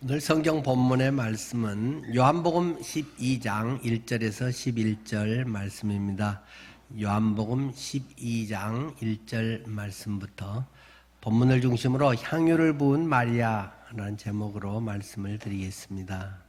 오늘 성경 본문의 말씀은 요한복음 12장 1절에서 11절 말씀입니다. 요한복음 12장 1절 말씀부터 본문을 중심으로 향유를 부은 마리아라는 제목으로 말씀을 드리겠습니다.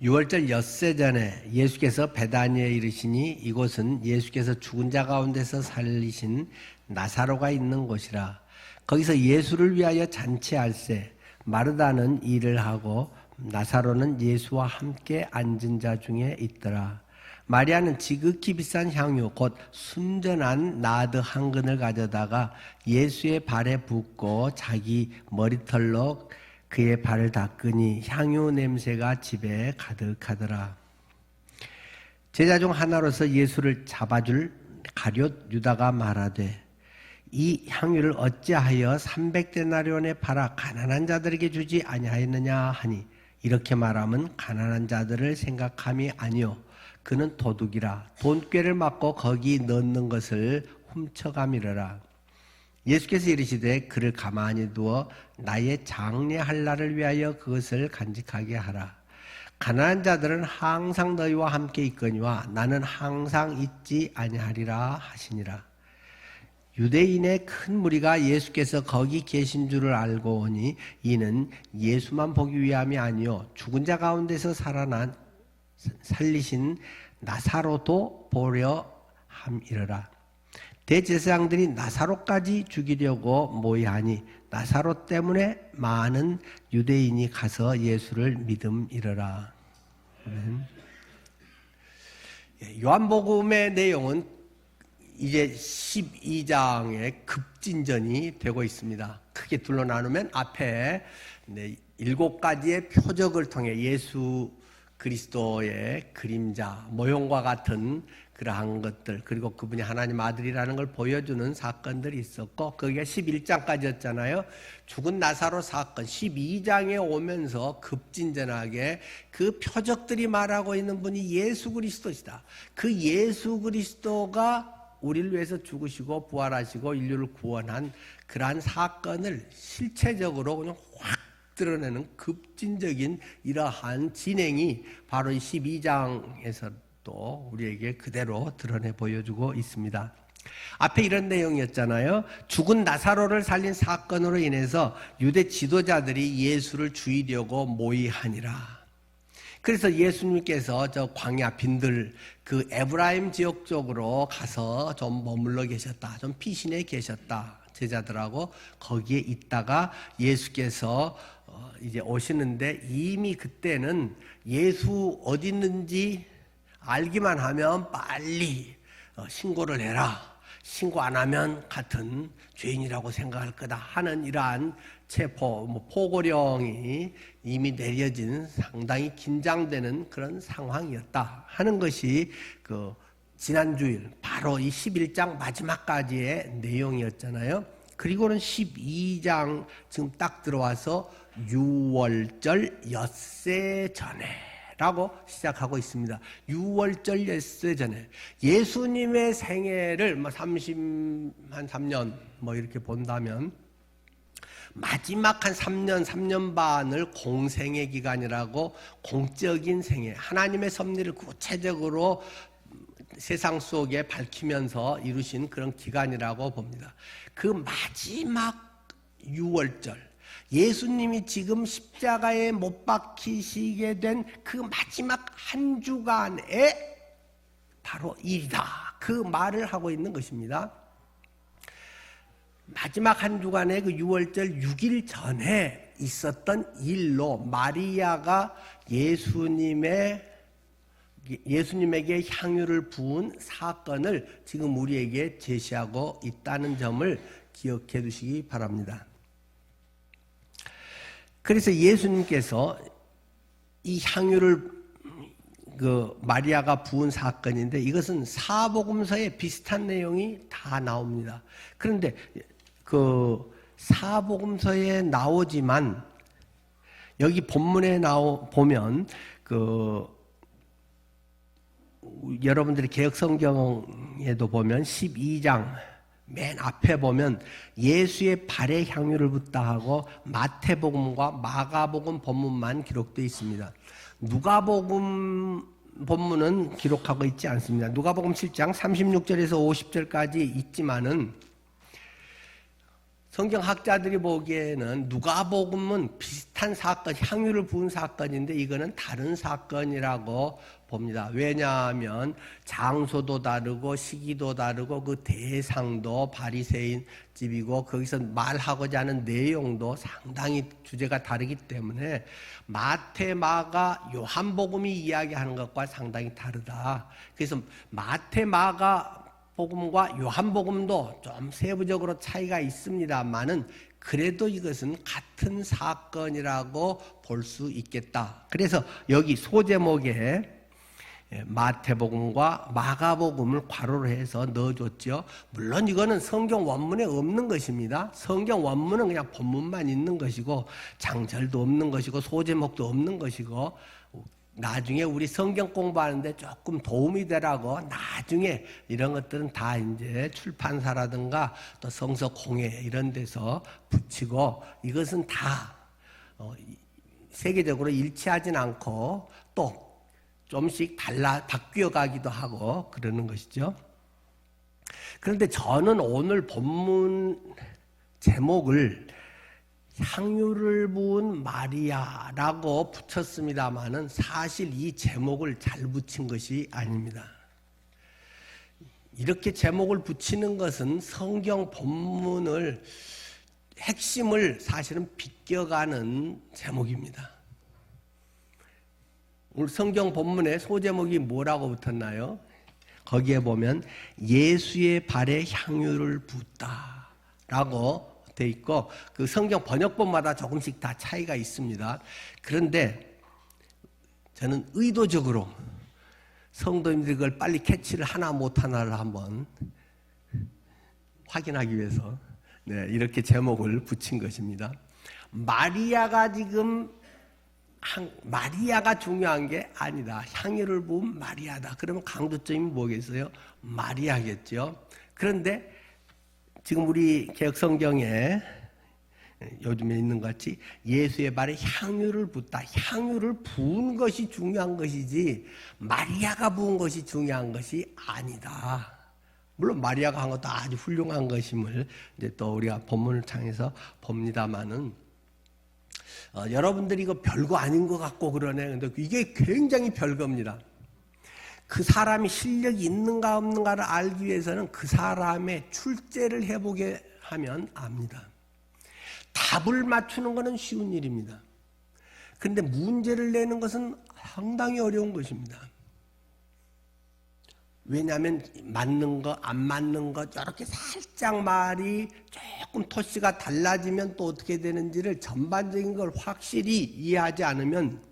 6월절 엿새 전에 예수께서 베다니에 이르시니 이곳은 예수께서 죽은 자 가운데서 살리신 나사로가 있는 곳이라. 거기서 예수를 위하여 잔치할세 마르다는 일을 하고 나사로는 예수와 함께 앉은 자 중에 있더라. 마리아는 지극히 비싼 향유 곧 순전한 나드 한 근을 가져다가 예수의 발에 붓고 자기 머리털로 그의 발을 닦으니 향유 냄새가 집에 가득하더라. 제자 중 하나로서 예수를 잡아줄 가룟 유다가 말하되 이 향유를 어찌하여 300데나리온에 팔아 가난한 자들에게 주지 아니하였느냐 하니 이렇게 말하면 가난한 자들을 생각함이 아니요 그는 도둑이라 돈꾀를 맞고 거기 넣는 것을 훔쳐감이러라. 예수께서 이르시되 그를 가만히 두어 나의 장례할 날을 위하여 그것을 간직하게 하라. 가난한 자들은 항상 너희와 함께 있거니와 나는 항상 있지 아니하리라 하시니라. 유대인의 큰 무리가 예수께서 거기 계신 줄을 알고 오니 이는 예수만 보기 위함이 아니요 죽은 자 가운데서 살리신 나사로도 보려 함이러라. 대제사장들이 나사로까지 죽이려고 모이하니 나사로 때문에 많은 유대인이 가서 예수를 믿음이러라. 요한복음의 내용은 이제 12장의 급진전이 되고 있습니다. 크게 둘로 나누면 앞에 7가지의 표적을 통해 예수 그리스도의 그림자, 모형과 같은 그러한 것들, 그리고 그분이 하나님 아들이라는 걸 보여주는 사건들이 있었고, 거기가 11장까지였잖아요. 죽은 나사로 사건, 12장에 오면서 급진전하게 그 표적들이 말하고 있는 분이 예수 그리스도시다. 그 예수 그리스도가 우리를 위해서 죽으시고 부활하시고 인류를 구원한 그러한 사건을 실체적으로 그냥 확 드러내는 급진적인 이러한 진행이 바로 이 12장에서 또 우리에게 그대로 드러내 보여주고 있습니다. 앞에 이런 내용이었잖아요. 죽은 나사로를 살린 사건으로 인해서 유대 지도자들이 예수를 죽이려고 모이하니라. 그래서 예수님께서 저 광야 빈들 그 에브라임 지역 쪽으로 가서 좀 머물러 계셨다. 좀 피신해 계셨다. 제자들하고 거기에 있다가 예수께서 이제 오시는데 이미 그때는 예수 어디 있는지 알기만 하면 빨리 신고를 해라. 신고 안 하면 같은 죄인이라고 생각할 거다 하는 이러한 포고령이 이미 내려진 상당히 긴장되는 그런 상황이었다 하는 것이 그 지난 주일 바로 이 11장 마지막까지의 내용이었잖아요. 그리고는 12장 지금 딱 들어와서 6월절 엿새 전에 라고 시작하고 있습니다. 6월절 엿새 전에 예수님의 생애를 한 3년 이렇게 본다면 마지막 한 3년 반을 공생의 기간이라고 공적인 생애, 하나님의 섭리를 구체적으로 세상 속에 밝히면서 이루신 그런 기간이라고 봅니다. 그 마지막 6월절, 예수님이 지금 십자가에 못 박히시게 된 그 마지막 한 주간에 바로 일이다. 그 말을 하고 있는 것입니다. 마지막 한 주간에 그 6월절 6일 전에 있었던 일로 마리아가 예수님에게 향유를 부은 사건을 지금 우리에게 제시하고 있다는 점을 기억해 두시기 바랍니다. 그래서 예수님께서 이 향유를 마리아가 부은 사건인데 이것은 사복음서에 비슷한 내용이 다 나옵니다. 그런데 그 사복음서에 나오지만 여기 본문에 보면 여러분들이 개역 성경에도 보면 12장 맨 앞에 보면 예수의 발에 향유를 붓다 하고 마태복음과 마가복음 본문만 기록되어 있습니다. 누가복음 본문은 기록하고 있지 않습니다. 누가복음 7장 36절에서 50절까지 있지만은 성경학자들이 보기에는 누가복음은 비슷한 사건, 향유를 부은 사건인데 이거는 다른 사건이라고 봅니다. 왜냐하면 장소도 다르고 시기도 다르고 그 대상도 바리새인 집이고 거기서 말하고자 하는 내용도 상당히 주제가 다르기 때문에 마태, 마가, 요한복음이 이야기하는 것과 상당히 다르다. 그래서 마태, 마가 복음과 요한복음도 좀 세부적으로 차이가 있습니다만은 그래도 이것은 같은 사건이라고 볼 수 있겠다. 그래서 여기 소제목에 마태복음과 마가복음을 괄호로 해서 넣어줬죠. 물론 이거는 성경 원문에 없는 것입니다. 성경 원문은 그냥 본문만 있는 것이고 장절도 없는 것이고 소제목도 없는 것이고 나중에 우리 성경 공부하는데 조금 도움이 되라고 나중에 이런 것들은 다 이제 출판사라든가 또 성서 공회 이런 데서 붙이고 이것은 다 세계적으로 일치하진 않고 또 좀씩 바뀌어가기도 하고 그러는 것이죠. 그런데 저는 오늘 본문 제목을 향유를 부은 마리아라고 붙였습니다마는 사실 이 제목을 잘 붙인 것이 아닙니다. 이렇게 제목을 붙이는 것은 성경 본문을 핵심을 사실은 비껴가는 제목입니다. 오늘 성경 본문의 소제목이 뭐라고 붙었나요? 거기에 보면 예수의 발에 향유를 붓다라고 돼 있고 그 성경 번역본마다 조금씩 다 차이가 있습니다. 그런데 저는 의도적으로 성도님들이 그걸 빨리 캐치를 하나 못하나를 한번 확인하기 위해서 이렇게 제목을 붙인 것입니다. 마리아가 지금 마리아가 중요한 게 아니다. 향유를 부은 마리아다. 그러면 강조점이 뭐겠어요? 마리아겠죠. 그런데 지금 우리 개역성경에 요즘에 있는 것 같이 예수의 발에 향유를 붓다. 향유를 부은 것이 중요한 것이지 마리아가 부은 것이 중요한 것이 아니다. 물론 마리아가 한 것도 아주 훌륭한 것임을 이제 또 우리가 본문을 통해서 봅니다만은 여러분들이 이거 별거 아닌 것 같고 그러네. 근데 이게 굉장히 별거입니다. 그 사람이 실력이 있는가 없는가를 알기 위해서는 그 사람의 출제를 해보게 하면 압니다. 답을 맞추는 것은 쉬운 일입니다. 그런데 문제를 내는 것은 상당히 어려운 것입니다. 왜냐하면 맞는 거, 안 맞는 거, 저렇게 살짝 말이 조금 토시가 달라지면 또 어떻게 되는지를 전반적인 걸 확실히 이해하지 않으면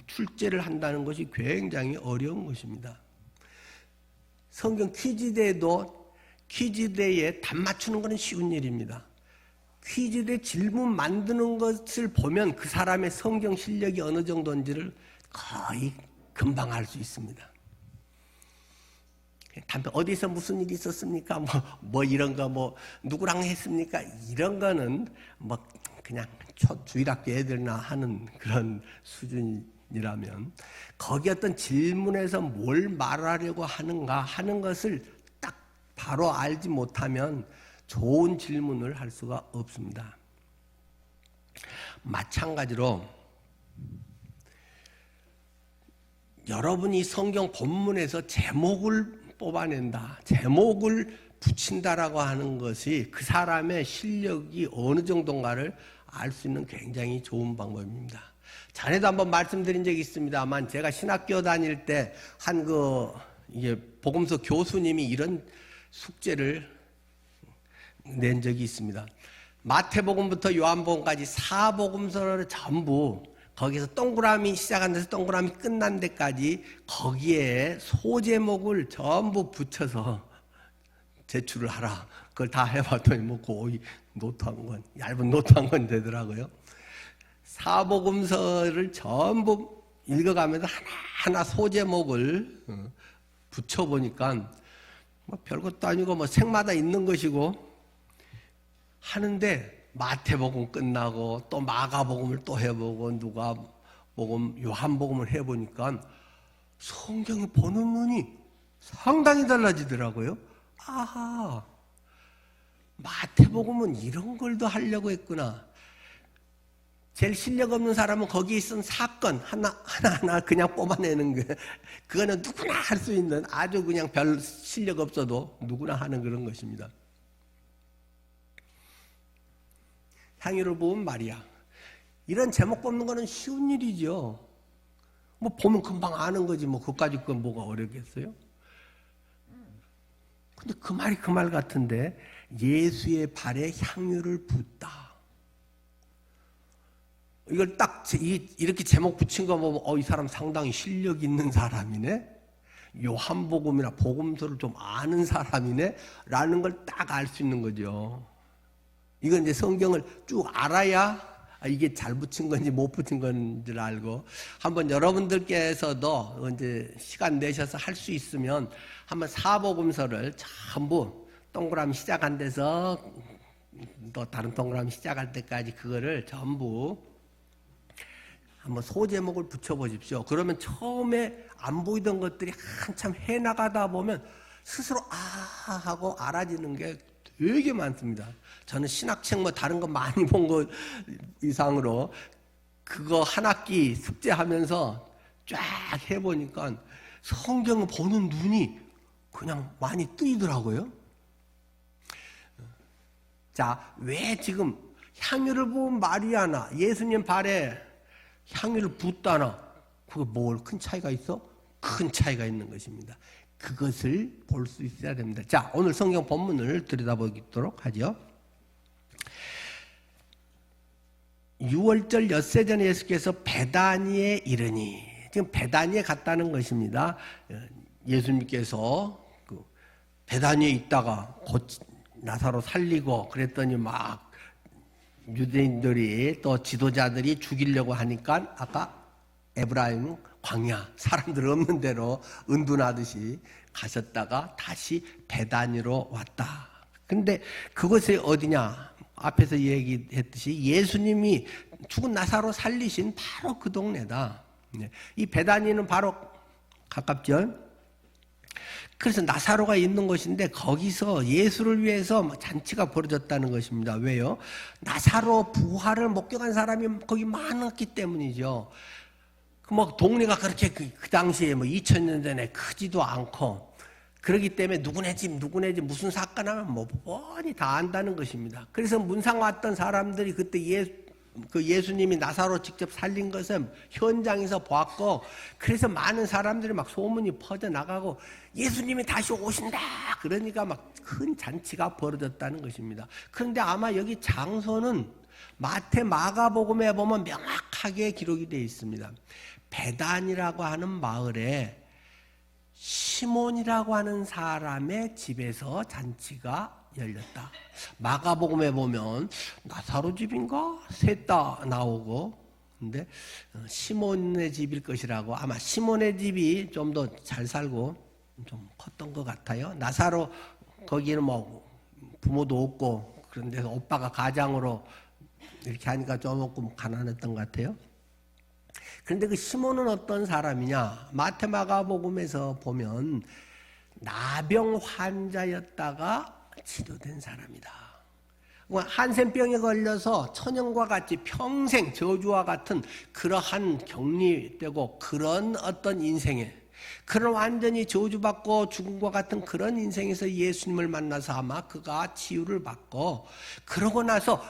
출제를 한다는 것이 굉장히 어려운 것입니다. 성경 퀴즈대도 퀴즈대에 답 맞추는 것은 쉬운 일입니다. 퀴즈대 질문 만드는 것을 보면 그 사람의 성경 실력이 어느 정도인지를 거의 금방 알 수 있습니다. 어디서 무슨 일이 있었습니까? 뭐 이런 거 누구랑 했습니까? 이런 거는 그냥 주일학교 애들나 하는 그런 수준이라면 거기 어떤 질문에서 뭘 말하려고 하는가 하는 것을 딱 바로 알지 못하면 좋은 질문을 할 수가 없습니다. 마찬가지로 여러분이 성경 본문에서 제목을 뽑아낸다, 제목을 붙인다라고 하는 것이 그 사람의 실력이 어느 정도인가를 알 수 있는 굉장히 좋은 방법입니다. 전에도 한번 말씀드린 적이 있습니다만 제가 신학교 다닐 때 이게 복음서 교수님이 이런 숙제를 낸 적이 있습니다. 마태복음부터 요한복음까지 4복음서를 전부 거기서 동그라미 시작한 데서 동그라미 끝난 데까지 거기에 소제목을 전부 붙여서 제출을 하라. 그걸 다 해봤더니 거의 얇은 노트 한 건 되더라고요. 사복음서를 전부 읽어가면서 하나하나 소제목을 붙여보니까 뭐 별것도 아니고 뭐 색마다 있는 것이고 하는데 마태복음 끝나고 또 마가복음을 또 해보고 누가복음, 요한복음을 해보니까 성경을 보는 눈이 상당히 달라지더라고요. 아하, 마태복음은 이런 걸 더 하려고 했구나. 제일 실력 없는 사람은 거기에 있은 사건 하나하나 그냥 뽑아내는 거. 그거는 누구나 할 수 있는 아주 그냥 별 실력 없어도 누구나 하는 그런 것입니다. 향유를 부은 마리아. 이런 제목 뽑는 거는 쉬운 일이죠. 뭐 보면 금방 아는 거지 뭐 그까짓 건 뭐가 어렵겠어요? 근데 그 말이 그 말 같은데 예수의 발에 향유를 붓다. 이걸 딱 이렇게 제목 붙인 거 보면 이 사람 상당히 실력 있는 사람이네. 요한복음이나 복음서를 좀 아는 사람이네 라는 걸 딱 알 수 있는 거죠. 이건 이제 성경을 쭉 알아야 이게 잘 붙인 건지 못 붙인 건지를 알고 한번 여러분들께서도 이제 시간 내셔서 할 수 있으면 한번 사복음서를 전부 동그라미 시작한 데서 또 다른 동그라미 시작할 때까지 그거를 전부 한번 소제목을 붙여보십시오. 그러면 처음에 안 보이던 것들이 한참 해나가다 보면 스스로 하고 알아지는 게 되게 많습니다. 저는 신학책 뭐 다른 거 많이 본 거 이상으로 그거 한 학기 숙제하면서 쫙 해보니까 성경을 보는 눈이 그냥 많이 뜨이더라고요. 자, 왜 지금 향유를 부은 마리아나 예수님 발에 향유를 붓다나 그거 뭘 큰 차이가 있어? 큰 차이가 있는 것입니다. 그것을 볼 수 있어야 됩니다. 자, 오늘 성경 본문을 들여다보도록 하죠. 6월절 엿새 전에 예수께서 베다니에 이르니, 지금 베다니에 갔다는 것입니다. 예수님께서 그 베다니에 있다가 곧 나사로 살리고 그랬더니 막 유대인들이 또 지도자들이 죽이려고 하니까 아까 에브라임 광야 사람들 없는 데로 은둔하듯이 가셨다가 다시 베다니로 왔다. 근데 그것이 어디냐? 앞에서 얘기했듯이 예수님이 죽은 나사로 살리신 바로 그 동네다. 이 베다니는 바로 가깝죠. 그래서 나사로가 있는 곳인데 거기서 예수를 위해서 잔치가 벌어졌다는 것입니다. 왜요? 나사로 부활을 목격한 사람이 거기 많았기 때문이죠. 뭐 동네가 그렇게 그 당시에 뭐 2000년 전에 크지도 않고 그러기 때문에 누구네 집 무슨 사건 하면 뭐 뻔히 다 안다는 것입니다. 그래서 문상 왔던 사람들이 그때 예수님이 나사로 직접 살린 것을 현장에서 보았고 그래서 많은 사람들이 막 소문이 퍼져나가고 예수님이 다시 오신다 그러니까 막 큰 잔치가 벌어졌다는 것입니다. 그런데 아마 여기 장소는 마태 마가복음에 보면 명확하게 기록이 되어 있습니다. 베단이라고 하는 마을에 시몬이라고 하는 사람의 집에서 잔치가 열렸다. 마가복음에 보면 나사로 집인가? 셋 다 나오고 근데 시몬의 집일 것이라고 아마 시몬의 집이 좀 더 잘 살고 좀 컸던 것 같아요. 나사로 거기는 뭐 부모도 없고 그런데 오빠가 가장으로 이렇게 하니까 조금 가난했던 것 같아요. 그런데 그 시몬은 어떤 사람이냐? 마태 마가복음에서 보면 나병 환자였다가 치료된 사람이다. 한센병에 걸려서 천연과 같이 평생 저주와 같은 그러한 격리되고 그런 어떤 인생에 그런 완전히 저주받고 죽음과 같은 그런 인생에서 예수님을 만나서 아마 그가 치유를 받고 그러고 나서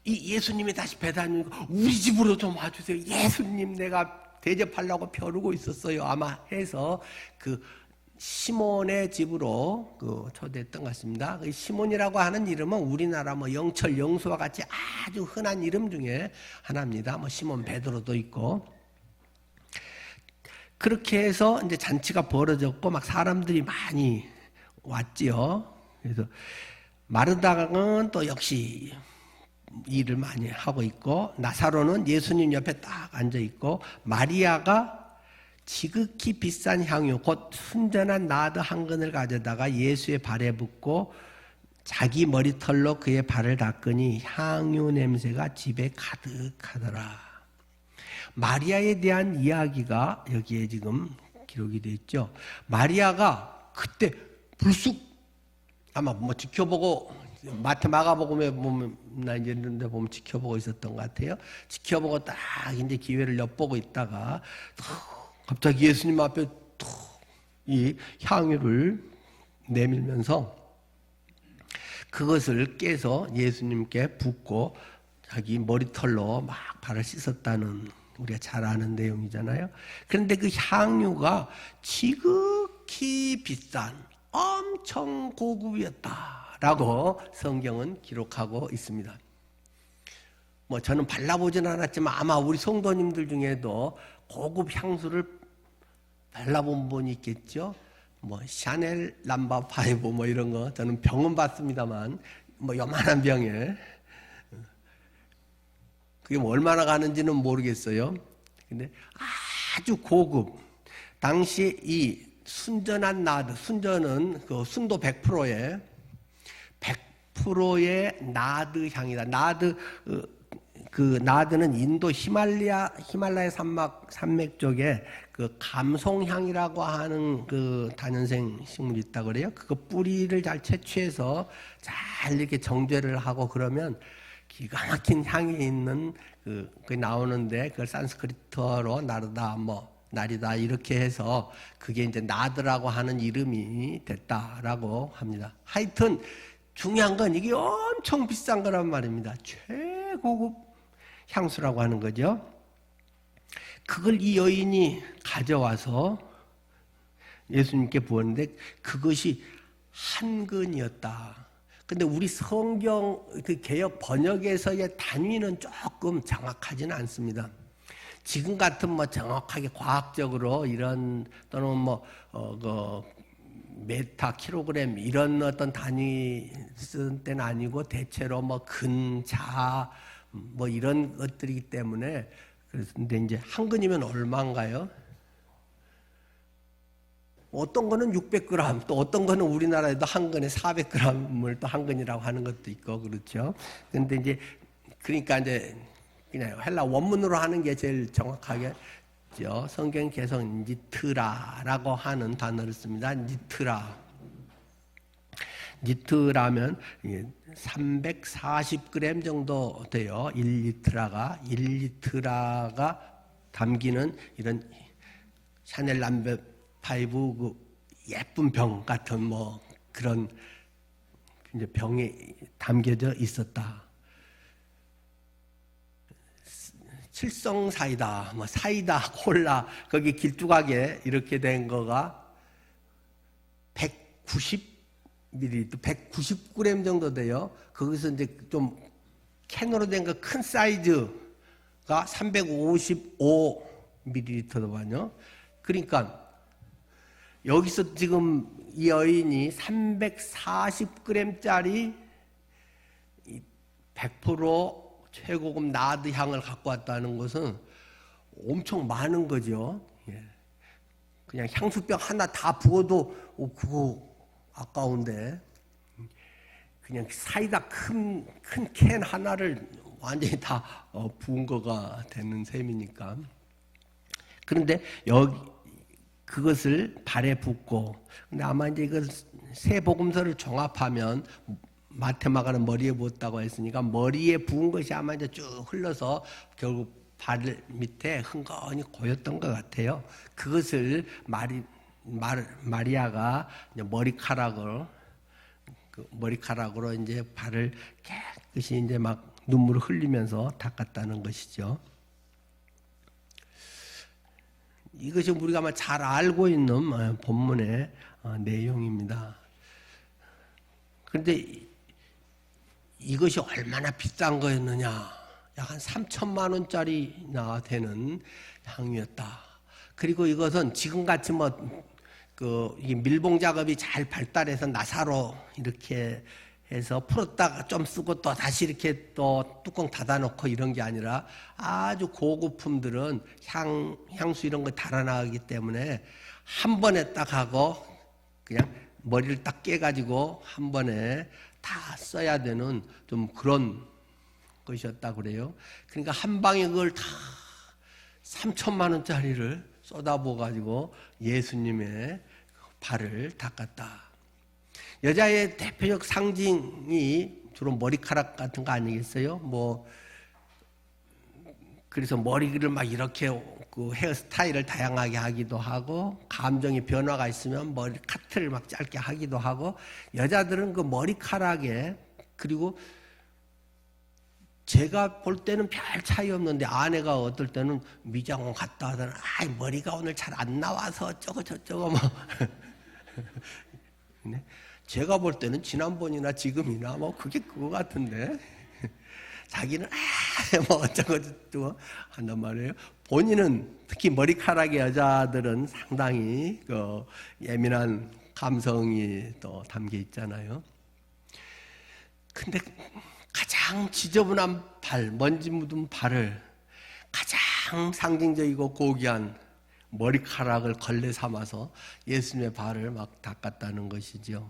이 예수님이 다시 배단이 우리 집으로 좀 와주세요. 예수님 내가 대접하려고 벼르고 있었어요. 아마 해서 그 시몬의 집으로 초대했던 것 같습니다. 그 시몬이라고 하는 이름은 우리나라 뭐 영철 영수와 같이 아주 흔한 이름 중에 하나입니다. 뭐 시몬 베드로도 있고 그렇게 해서 이제 잔치가 벌어졌고 막 사람들이 많이 왔지요. 그래서 마르다는 또 역시 일을 많이 하고 있고 나사로는 예수님 옆에 딱 앉아 있고 마리아가 지극히 비싼 향유 곧 순전한 나드 한 근을 가져다가 예수의 발에 붓고 자기 머리털로 그의 발을 닦으니 향유 냄새가 집에 가득하더라. 마리아에 대한 이야기가 여기에 지금 기록이 되어 있죠. 마리아가 그때 불쑥 아마 뭐 지켜보고 마태 마가복음에 보면 나 이제 이런 데 보면 지켜보고 있었던 것 같아요. 지켜보고 딱 이제 기회를 엿보고 있다가 갑자기 예수님 앞에 이 향유를 내밀면서 그것을 깨서 예수님께 붓고 자기 머리털로 막 발을 씻었다는 우리가 잘 아는 내용이잖아요. 그런데 그 향유가 지극히 비싼 엄청 고급이었다라고 성경은 기록하고 있습니다. 뭐 저는 발라보진 않았지만 아마 우리 성도님들 중에도 고급 향수를 발라본 분이 있겠죠. 뭐 샤넬 남바 5 뭐 이런 거 저는 병은 봤습니다만 뭐 요만한 병에 그게 뭐 얼마나 가는지는 모르겠어요. 근데 아주 고급 당시 이 순전한 나드, 순전은 그 순도 100%의 나드 향이다. 나드 그 나드는 인도 히말라야 산맥 쪽에 그 감송향이라고 하는 그 다년생 식물이 있다 그래요. 그거 뿌리를 잘 채취해서 잘 이렇게 정제를 하고 그러면 기가 막힌 향이 있는 그게 나오는데 그걸 산스크리트어로 나리다 이렇게 해서 그게 이제 나드라고 하는 이름이 됐다라고 합니다. 하여튼 중요한 건 이게 엄청 비싼 거란 말입니다. 최고급 향수라고 하는 거죠. 그걸 이 여인이 가져와서 예수님께 부었는데 그것이 한 근이었다. 근데 우리 성경 그 개역 번역에서의 단위는 조금 정확하지는 않습니다. 지금 같은 뭐 정확하게 과학적으로 이런 또는 그 메타 킬로그램 이런 어떤 단위 쓰는 때는 아니고 대체로 뭐 근, 자 뭐 이런 것들이기 때문에 그런데 이제 한 근이면 얼마인가요? 어떤 거는 600g, 또 어떤 거는 우리나라에도 한 근에 400g을 또 한 근이라고 하는 것도 있고 그렇죠. 근데 이제 그러니까 이제 그냥 헬라 원문으로 하는 게 제일 정확하겠죠. 성경 계속 니트라라고 하는 단어를 씁니다. 니트라면 340g 정도 돼요. 1리트라가 담기는 이런 샤넬 남베 5 그 예쁜 병 같은 뭐 그런 이제 병에 담겨져 있었다. 칠성 사이다, 뭐 사이다, 콜라 거기 길쭉하게 이렇게 된 거가 190ml, 190g 정도 돼요. 거기서 이제 좀 캔으로 된 거 큰 사이즈가 355ml더만요. 그러니까 여기서 지금 이 여인이 340g짜리 100% 최고급 나드 향을 갖고 왔다는 것은 엄청 많은 거죠. 그냥 향수병 하나 다 부어도 그거 아까운데 그냥 사이다 큰 캔 하나를 완전히 다 부은 거가 되는 셈이니까. 그런데 여기 그것을 발에 붓고, 근데 아마 이제 이걸 세 복음서를 종합하면 마태 마가는 머리에 부었다고 했으니까 머리에 부은 것이 아마 이제 쭉 흘러서 결국 발 밑에 흥건히 고였던 것 같아요. 그것을 마리아가 이제 머리카락으로 이제 발을 깨끗이 이제 막 눈물을 흘리면서 닦았다는 것이죠. 이것이 우리가 아마 잘 알고 있는 본문의 내용입니다. 그런데 이것이 얼마나 비싼 거였느냐? 약 한 3천만 원짜리나 되는 향유였다. 그리고 이것은 지금같이 이 밀봉 작업이 잘 발달해서 나사로 이렇게 해서 풀었다가 좀 쓰고 또 다시 이렇게 또 뚜껑 닫아놓고 이런 게 아니라 아주 고급품들은 향수 이런 거 달아나가기 때문에 한 번에 딱 하고 그냥 머리를 딱 깨가지고 한 번에 다 써야 되는 좀 그런 것이었다 그래요. 그러니까 한 방에 그걸 다 3천만 원짜리를 쏟아부어가지고 예수님의 발을 닦았다. 여자의 대표적 상징이 주로 머리카락 같은 거 아니겠어요? 그래서 머리를 막 이렇게 그 헤어스타일을 다양하게 하기도 하고, 감정의 변화가 있으면 머리 카트를 막 짧게 하기도 하고, 여자들은 그 머리카락에, 그리고 제가 볼 때는 별 차이 없는데 아내가 어떨 때는 미장원 갔다 하더니 머리가 오늘 잘 안 나와서 어쩌고 저쩌고 뭐. 제가 볼 때는 지난번이나 지금이나 그게 그거 같은데 자기는 뭐 어쩌고 저쩌고 한단 말이에요. 본인은 특히 머리카락의 여자들은 상당히 그 예민한 감성이 또 담겨 있잖아요. 근데 가장 지저분한 발, 먼지 묻은 발을 가장 상징적이고 고귀한 머리카락을 걸레 삼아서 예수님의 발을 막 닦았다는 것이죠.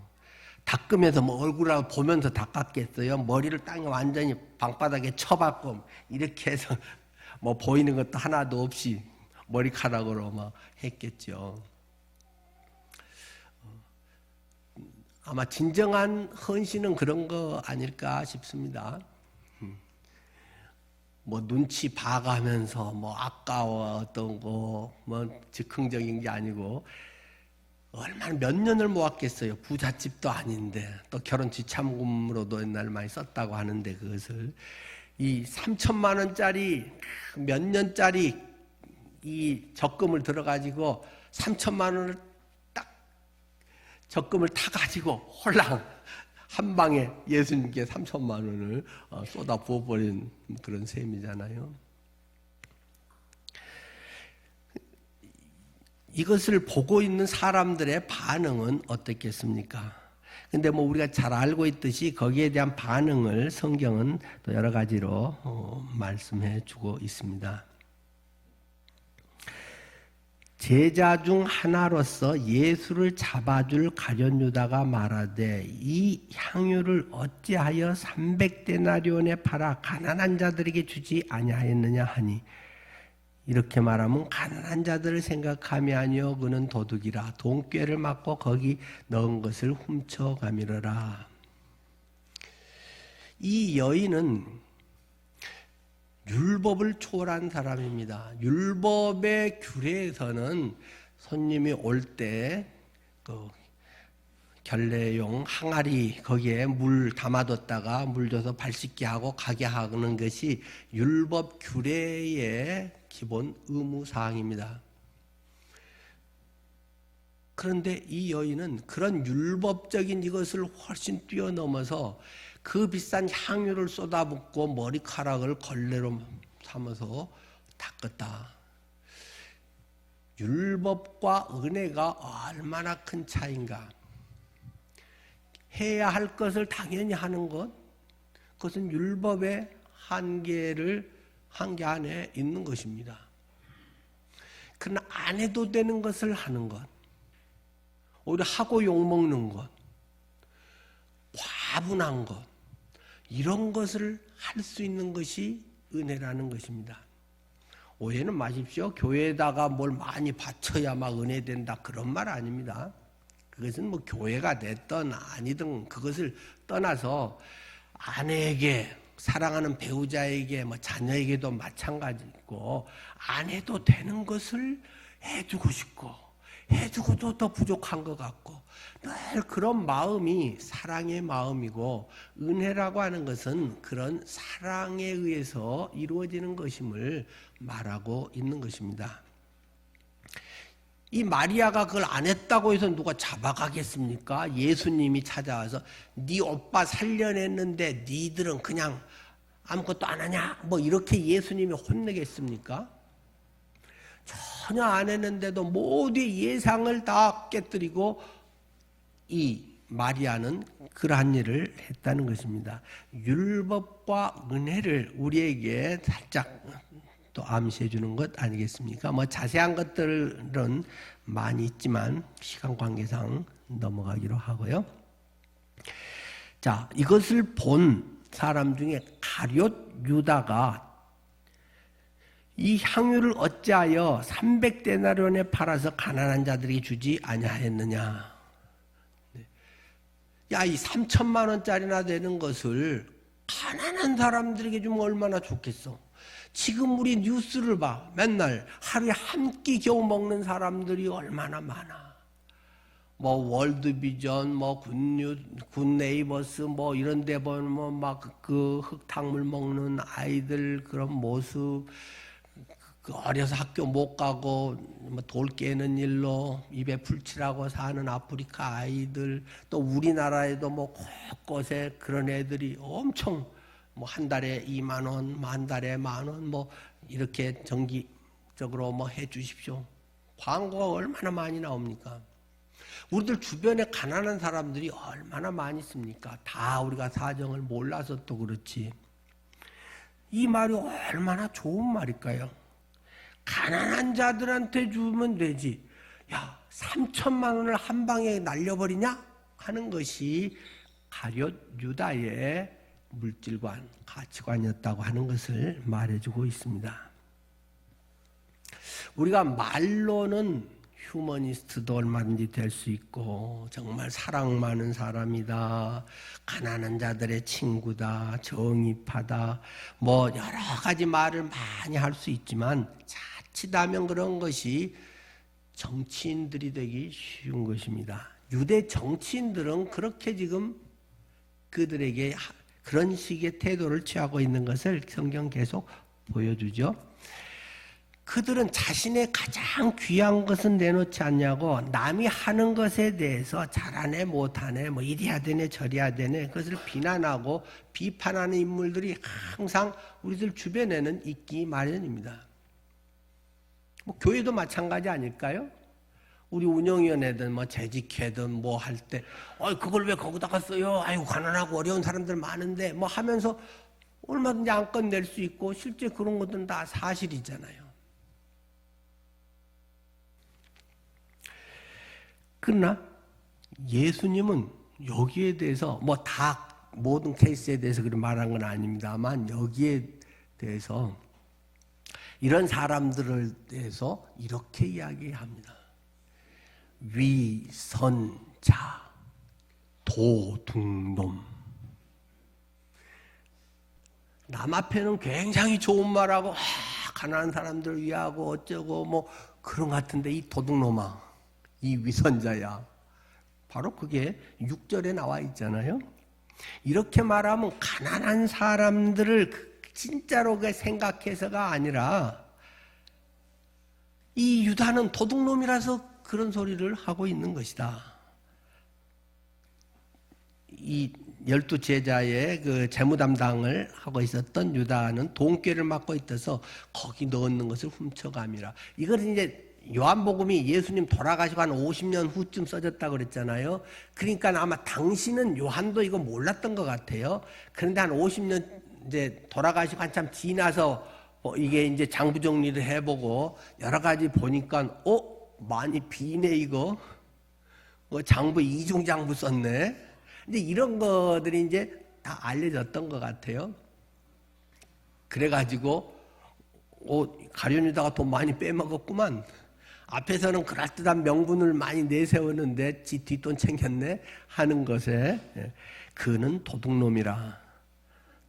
닦으면서 얼굴을 보면서 닦았겠어요? 머리를 땅에 완전히 방바닥에 쳐박고 이렇게 해서 보이는 것도 하나도 없이 머리카락으로 막 했겠죠. 아마 진정한 헌신은 그런 거 아닐까 싶습니다. 눈치 봐가면서 아까웠던 거 즉흥적인 게 아니고 얼마나 몇 년을 모았겠어요. 부잣집도 아닌데 또 결혼 지참금으로도 옛날 많이 썼다고 하는데 그것을 이 3천만 원짜리 몇 년짜리 이 적금을 들어가지고 3천만 원을 적금을 타가지고 홀랑 한 방에 예수님께 3천만 원을 쏟아 부어버린 그런 셈이잖아요. 이것을 보고 있는 사람들의 반응은 어떻겠습니까? 근데 우리가 잘 알고 있듯이 거기에 대한 반응을 성경은 또 여러 가지로 말씀해 주고 있습니다. 제자 중 하나로서 예수를 잡아줄 가룟 유다가 말하되 이 향유를 어찌하여 300데나리온에 팔아 가난한 자들에게 주지 아니하였느냐 하니, 이렇게 말하면 가난한 자들을 생각함이 아니요 그는 도둑이라 돈꾀를 맞고 거기 넣은 것을 훔쳐가미러라. 이 여인은 율법을 초월한 사람입니다. 율법의 규례에서는 손님이 올 때 그 결례용 항아리 거기에 물 담아뒀다가 물 줘서 발 씻게 하고 가게 하는 것이 율법 규례의 기본 의무사항입니다. 그런데 이 여인은 그런 율법적인 이것을 훨씬 뛰어넘어서 그 비싼 향유를 쏟아붓고 머리카락을 걸레로 삼아서 닦았다. 율법과 은혜가 얼마나 큰 차이인가. 해야 할 것을 당연히 하는 것, 그것은 율법의 한계 안에 있는 것입니다. 그러나 안 해도 되는 것을 하는 것, 오히려 하고 욕먹는 것, 과분한 것, 이런 것을 할 수 있는 것이 은혜라는 것입니다. 오해는 마십시오. 교회에다가 뭘 많이 바쳐야 막 은혜 된다, 그런 말 아닙니다. 그것은 교회가 됐든 아니든 그것을 떠나서 아내에게, 사랑하는 배우자에게, 자녀에게도 마찬가지고, 안 해도 되는 것을 해주고 싶고, 해주고도 더 부족한 것 같고, 늘 그런 마음이 사랑의 마음이고, 은혜라고 하는 것은 그런 사랑에 의해서 이루어지는 것임을 말하고 있는 것입니다. 이 마리아가 그걸 안 했다고 해서 누가 잡아가겠습니까? 예수님이 찾아와서 네 오빠 살려냈는데 니들은 그냥 아무것도 안 하냐? 이렇게 예수님이 혼내겠습니까? 전혀 안 했는데도 모두의 예상을 다 깨뜨리고 이 마리아는 그러한 일을 했다는 것입니다. 율법과 은혜를 우리에게 살짝 또 암시해 주는 것 아니겠습니까? 뭐 자세한 것들은 많이 있지만 시간 관계상 넘어가기로 하고요. 자, 이것을 본 사람 중에 가룟 유다가 이 향유를 어찌하여 300데나리온에 팔아서 가난한 자들에게 주지 아니하였느냐. 야, 이 3천만 원짜리나 되는 것을 가난한 사람들에게 주면 얼마나 좋겠어. 지금 우리 뉴스를 봐. 맨날 하루에 한 끼 겨우 먹는 사람들이 얼마나 많아. 뭐 월드비전, 뭐 굿네이버스 뭐 이런 데 보면 막 그 흙탕물 먹는 아이들 그런 모습, 그 어려서 학교 못 가고 뭐 돌 깨는 일로 입에 풀칠하고 사는 아프리카 아이들, 또 우리나라에도 뭐 곳곳에 그런 애들이 엄청 뭐 한 달에 2만 원, 한 달에 10,000원 뭐 이렇게 정기적으로 뭐 해 주십시오. 광고가 얼마나 많이 나옵니까? 우리들 주변에 가난한 사람들이 얼마나 많이 있습니까? 다 우리가 사정을 몰라서 또 그렇지. 이 말이 얼마나 좋은 말일까요? 가난한 자들한테 주면 되지. 야, 3천만 원을 한 방에 날려버리냐? 하는 것이 가룟 유다의 물질관, 가치관이었다고 하는 것을 말해주고 있습니다. 우리가 말로는 휴머니스트도 얼마든지 될 수 있고 정말 사랑 많은 사람이다, 가난한 자들의 친구다, 정의파다, 뭐 여러 가지 말을 많이 할 수 있지만 자칫하면 그런 것이 정치인들이 되기 쉬운 것입니다. 유대 정치인들은 그렇게 지금 그들에게 그런 식의 태도를 취하고 있는 것을 성경 계속 보여주죠. 그들은 자신의 가장 귀한 것은 내놓지 않냐고 남이 하는 것에 대해서 잘하네 못하네 뭐 이래야 되네 저래야 되네 그것을 비난하고 비판하는 인물들이 항상 우리들 주변에는 있기 마련입니다. 뭐 교회도 마찬가지 아닐까요? 우리 운영위원회든 뭐 재직회든 뭐 할 때 그걸 왜 거기다가 써요? 아이고 가난하고 어려운 사람들 많은데 뭐 하면서 얼마든지 안건 낼 수 있고 실제 그런 것들은 다 사실이잖아요. 그러나 예수님은 여기에 대해서 뭐 다 모든 케이스에 대해서 그런 말한 건 아닙니다만 여기에 대해서 이런 사람들을 대해서 이렇게 이야기합니다. 위선자, 도둑놈. 남 앞에는 굉장히 좋은 말하고 가난한 사람들 위하고 어쩌고 뭐 그런 것 같은데 이 도둑놈아, 이 위선자야. 바로 그게 6절에 나와 있잖아요. 이렇게 말하면 가난한 사람들을 진짜로 생각해서가 아니라 이 유다는 도둑놈이라서 그런 소리를 하고 있는 것이다. 이 12제자의 그 재무 담당을 하고 있었던 유다는 돈꾀를 맡고 있어서 거기 넣는 것을 훔쳐감이라. 이걸 이제 요한복음이 예수님 돌아가시고 한 50년 후쯤 써졌다고 그랬잖아요. 그러니까 아마 당시는 요한도 이거 몰랐던 것 같아요. 그런데 한 50년 이제 돌아가시고 한참 지나서 이게 이제 장부 정리를 해보고 여러 가지 보니까 많이 비네 이거. 장부 이중장부 썼네. 근데 이런 것들이 이제 다 알려졌던 것 같아요. 그래가지고 가룟 유다가 돈 많이 빼먹었구만. 앞에서는 그럴듯한 명분을 많이 내세웠는데 지 뒷돈 챙겼네 하는 것에 그는 도둑놈이라.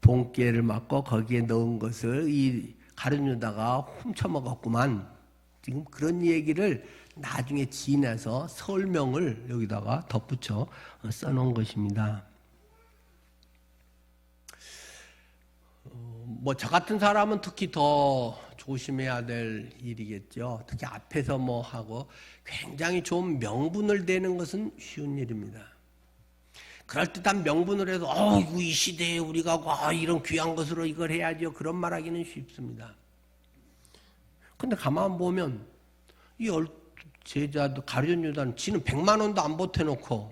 돈깨를 맞고 거기에 넣은 것을 이 가룟 유다가 훔쳐먹었구만. 지금 그런 얘기를 나중에 지내서 설명을 여기다가 덧붙여 써놓은 것입니다. 뭐 저 같은 사람은 특히 더 조심해야 될 일이겠죠. 특히 앞에서 뭐 하고 굉장히 좋은 명분을 대는 것은 쉬운 일입니다. 그럴듯한 명분을 해도 이 시대에 우리가 이런 귀한 것으로 이걸 해야죠. 그런 말하기는 쉽습니다. 근데 가만 보면 이 제자도 가룟 유다는 지는 100만 원도 안 보태놓고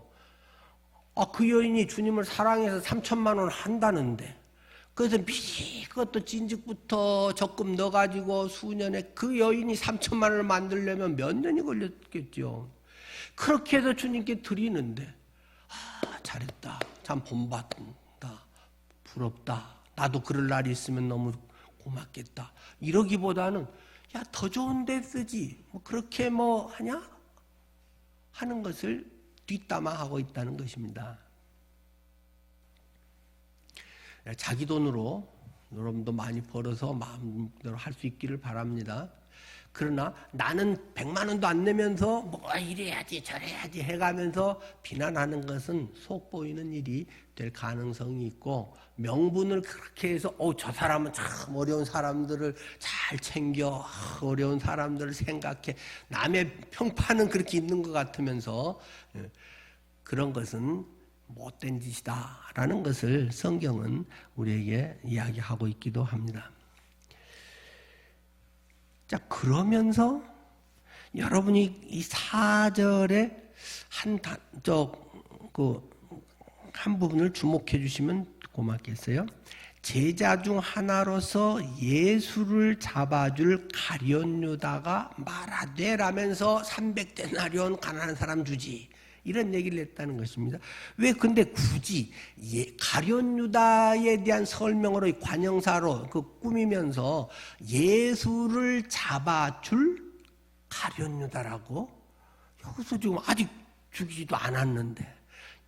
그 여인이 주님을 사랑해서 3천만 원 한다는데, 그래서 미리 그것도 진즉부터 적금 넣어가지고 수년에 그 여인이 3천만 원을 만들려면 몇 년이 걸렸겠죠. 그렇게 해서 주님께 드리는데, 잘했다, 참 본받는다, 부럽다, 나도 그럴 날이 있으면 너무 고맙겠다, 이러기보다는 야, 더 좋은 데 쓰지, 그렇게 하냐 하는 것을 뒷담화하고 있다는 것입니다. 자기 돈으로 여러분도 많이 벌어서 마음대로 할 수 있기를 바랍니다. 그러나 나는 100만 원도 안 내면서 이래야지 저래야지 해가면서 비난하는 것은 속 보이는 일이 될 가능성이 있고, 명분을 그렇게 해서 저 사람은 참 어려운 사람들을 잘 챙겨, 어려운 사람들을 생각해, 남의 평판은 그렇게 있는 것 같으면서 그런 것은 못된 짓이다라는 것을 성경은 우리에게 이야기하고 있기도 합니다. 자, 그러면서 여러분이 이 4절에 한 부분을 주목해 주시면 고맙겠어요. 제자 중 하나로서 예수를 잡아줄 가룟 유다가 말하되 라면서 300데나리온 가난한 사람 주지, 이런 얘기를 했다는 것입니다. 왜 근데 굳이 가룟 유다에 대한 설명으로 관형사로 꾸미면서 예수를 잡아줄 가룟 유다라고? 여기서 지금 아직 죽이지도 않았는데,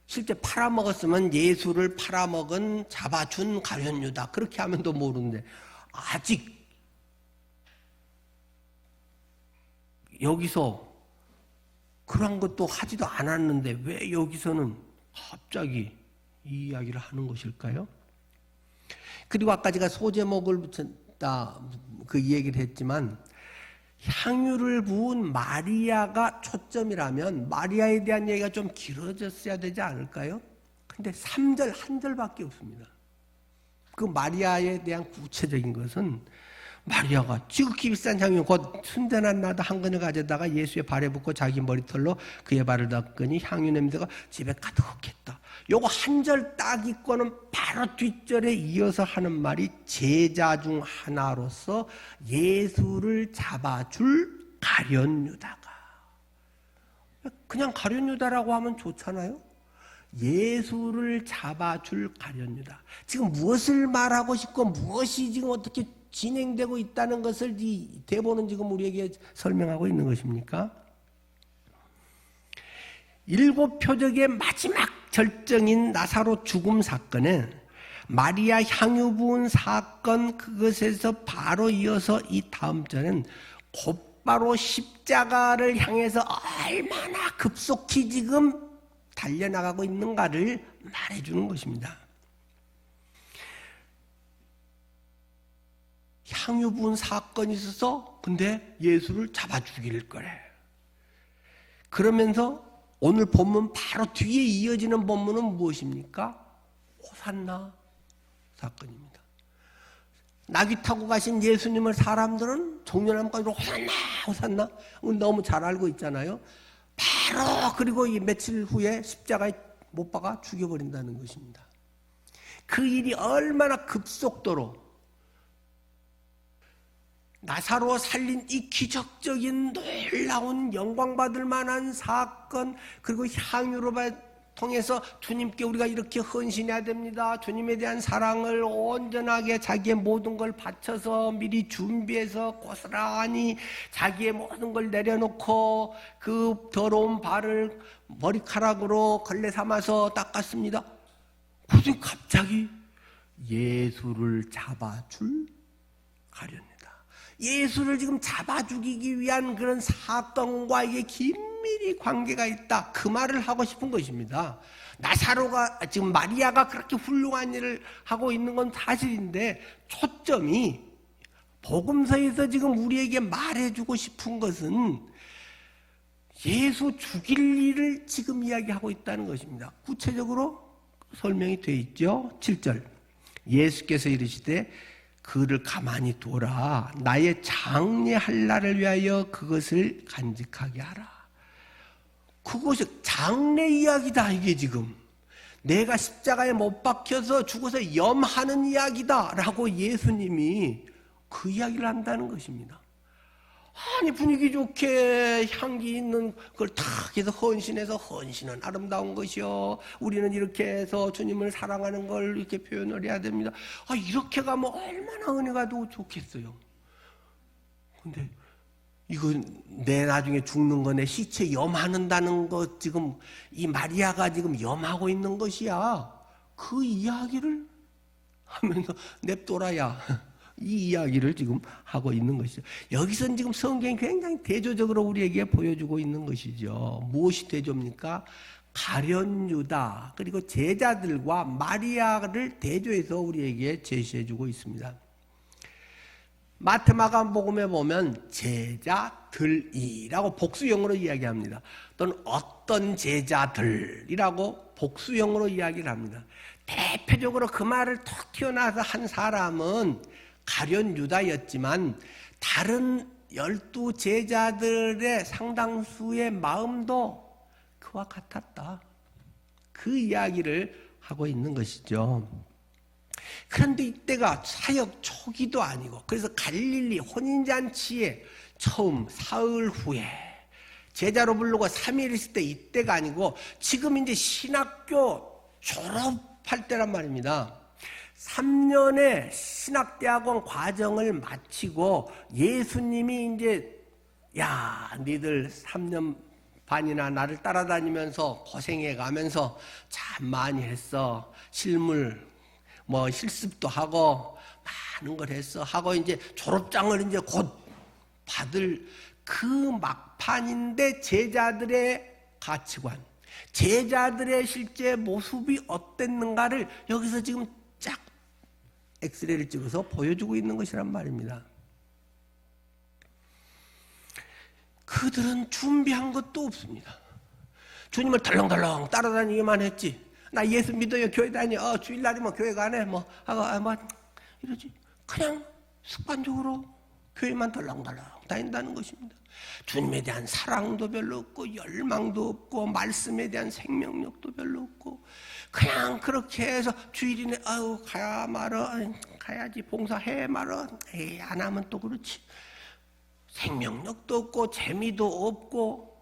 실제 팔아먹었으면 예수를 팔아먹은 잡아준 가룟 유다, 그렇게 하면 또 모르는데, 아직 여기서 그런 것도 하지도 않았는데 왜 여기서는 갑자기 이 이야기를 하는 것일까요? 그리고 아까 제가 소제목을 붙였다 그 얘기를 했지만, 향유를 부은 마리아가 초점이라면 마리아에 대한 얘기가 좀 길어졌어야 되지 않을까요? 근데 3절 한 절밖에 없습니다. 그 마리아에 대한 구체적인 것은, 마리아가 지극히 비싼 향유 곧 순전한 나도 한 그릇 가져다가 예수의 발에 붓고 자기 머리털로 그의 발을 닦으니 향유 냄새가 집에 가득했다. 요거 한 절 딱 읽고는 바로 뒷절에 이어서 하는 말이 제자 중 하나로서 예수를 잡아줄 가룟 유다가. 그냥 가룟 유다라고 하면 좋잖아요. 예수를 잡아줄 가룟 유다. 지금 무엇을 말하고 싶고 무엇이 지금 어떻게 진행되고 있다는 것을 이 대본은 지금 우리에게 설명하고 있는 것입니까? 7 표적의 마지막 절정인 나사로 죽음 사건은 마리아 향유 부은 사건, 그것에서 바로 이어서 이 다음 절은 곧바로 십자가를 향해서 얼마나 급속히 지금 달려나가고 있는가를 말해주는 것입니다. 향유 부은 사건이 있어서 근데 예수를 잡아 죽일 거래. 그러면서 오늘 본문 바로 뒤에 이어지는 본문은 무엇입니까? 호산나 사건입니다. 나귀 타고 가신 예수님을 사람들은 종려나무까지로 호산나 호산나 너무 잘 알고 있잖아요. 바로 그리고 이 며칠 후에 십자가에 못 박아 죽여버린다는 것입니다. 그 일이 얼마나 급속도로 나사로 살린 이 기적적인 놀라운 영광받을 만한 사건, 그리고 향유로 통해서 주님께 우리가 이렇게 헌신해야 됩니다. 주님에 대한 사랑을 온전하게 자기의 모든 걸 바쳐서 미리 준비해서 고스란히 자기의 모든 걸 내려놓고 그 더러운 발을 머리카락으로 걸레 삼아서 닦았습니다. 그런데 갑자기 예수를 잡아줄 가련입니다. 예수를 지금 잡아 죽이기 위한 그런 사건과 이게 긴밀히 관계가 있다, 그 말을 하고 싶은 것입니다. 나사로가 지금 마리아가 그렇게 훌륭한 일을 하고 있는 건 사실인데, 초점이 복음서에서 지금 우리에게 말해주고 싶은 것은 예수 죽일 일을 지금 이야기하고 있다는 것입니다. 구체적으로 설명이 되어 있죠. 7절 예수께서 이르시되 그를 가만히 둬라. 나의 장례할 날을 위하여 그것을 간직하게 하라. 그것이 장례 이야기다, 이게 지금. 내가 십자가에 못 박혀서 죽어서 염하는 이야기다라고 예수님이 그 이야기를 한다는 것입니다. 아니 분위기 좋게 향기 있는 그걸 탁 해서 헌신해서 헌신은 아름다운 것이요, 우리는 이렇게 해서 주님을 사랑하는 걸 이렇게 표현을 해야 됩니다. 이렇게 가면 얼마나 은혜가 더 좋겠어요. 근데 이거 내 나중에 죽는 거, 내 시체 염하는다는 것, 지금 이 마리아가 지금 염하고 있는 것이야. 그 이야기를 하면서 냅둬라야, 이 이야기를 지금 하고 있는 것이죠. 여기서는 지금 성경이 굉장히 대조적으로 우리에게 보여주고 있는 것이죠. 무엇이 대조입니까? 가룟 유다 그리고 제자들과 마리아를 대조해서 우리에게 제시해주고 있습니다. 마태 마가복음에 보면 제자들이라고 복수형으로 이야기합니다. 또는 어떤 제자들이라고 복수형으로 이야기를 합니다. 대표적으로 그 말을 톡 튀어나와서 한 사람은 가룟 유다였지만 다른 12 제자들의 상당수의 마음도 그와 같았다. 그 이야기를 하고 있는 것이죠. 그런데 이때가 사역 초기도 아니고, 그래서 갈릴리 혼인잔치에 처음 사흘 후에 제자로 부르고 3일 있을 때 이때가 아니고 지금 이제 신학교 졸업할 때란 말입니다. 3년의 신학대학원 과정을 마치고 예수님이 이제 야, 니들 3년 반이나 나를 따라다니면서 고생해 가면서 참 많이 했어. 실물 실습도 하고 많은 걸 했어 하고 이제 졸업장을 이제 곧 받을 그 막판인데 제자들의 가치관, 제자들의 실제 모습이 어땠는가를 여기서 지금 쫙 엑스레이를 찍어서 보여주고 있는 것이란 말입니다. 그들은 준비한 것도 없습니다. 주님을 덜렁덜렁 따라다니기만 했지. 나 예수 믿어요, 교회 다녀, 주일날이면 교회 가네, 이러지. 그냥 습관적으로 교회만 덜렁덜렁 다닌다는 것입니다. 주님에 대한 사랑도 별로 없고 열망도 없고 말씀에 대한 생명력도 별로 없고 그냥 그렇게 해서 주일이네, 가야 말어, 가야지, 봉사해 말어, 안 하면 또 그렇지. 생명력도 없고 재미도 없고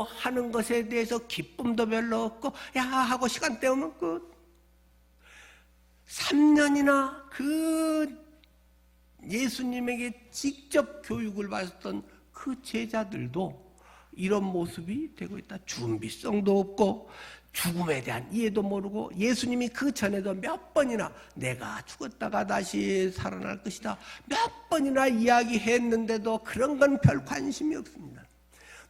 하는 것에 대해서 기쁨도 별로 없고 야 하고 시간 때우면 끝. 3년이나 그 예수님에게 직접 교육을 받았던 그 제자들도 이런 모습이 되고 있다. 준비성도 없고 죽음에 대한 이해도 모르고 예수님이 그 전에도 몇 번이나 내가 죽었다가 다시 살아날 것이다 몇 번이나 이야기했는데도 그런 건 별 관심이 없습니다.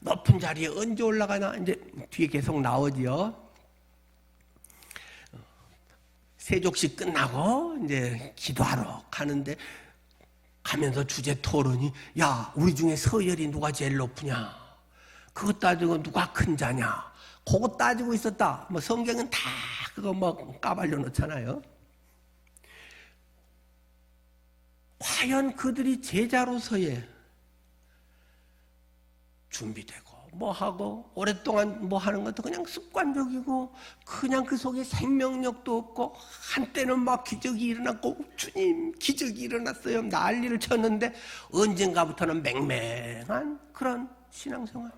높은 자리에 언제 올라가나 이제 뒤에 계속 나오지요. 세족식 끝나고 이제 기도하러 가는데 가면서 주제 토론이 야, 우리 중에 서열이 누가 제일 높으냐, 그거 따지고 누가 큰 자냐, 그거 따지고 있었다. 성경은 다 그거 까발려 놓잖아요. 과연 그들이 제자로서의 준비되고 하고 오랫동안 하는 것도 그냥 습관적이고 그냥 그 속에 생명력도 없고 한때는 기적이 일어났고 주님 기적이 일어났어요 난리를 쳤는데 언젠가부터는 맹맹한 그런 신앙생활,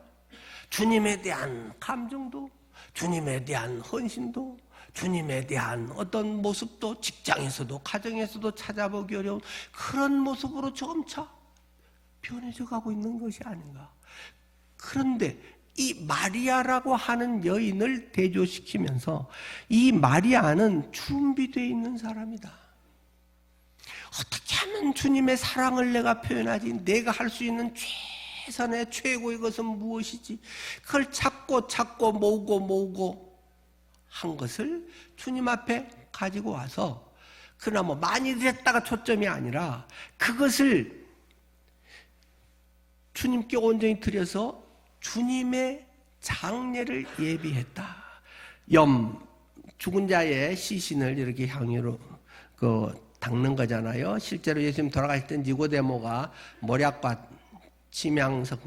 주님에 대한 감정도, 주님에 대한 헌신도, 주님에 대한 어떤 모습도 직장에서도 가정에서도 찾아보기 어려운 그런 모습으로 점차 변해져 가고 있는 것이 아닌가. 그런데 이 마리아라고 하는 여인을 대조시키면서 이 마리아는 준비되어 있는 사람이다. 어떻게 하면 주님의 사랑을 내가 표현하지? 내가 할 수 있는 최선의 최고의 것은 무엇이지? 그걸 찾고 모으고 한 것을 주님 앞에 가지고 와서 그나마 많이 됐다가 초점이 아니라 그것을 주님께 온전히 드려서 주님의 장례를 예비했다. 죽은 자의 시신을 이렇게 향유로 닦는 거잖아요. 실제로 예수님 돌아가실 때 니고데모가 모략과 침향석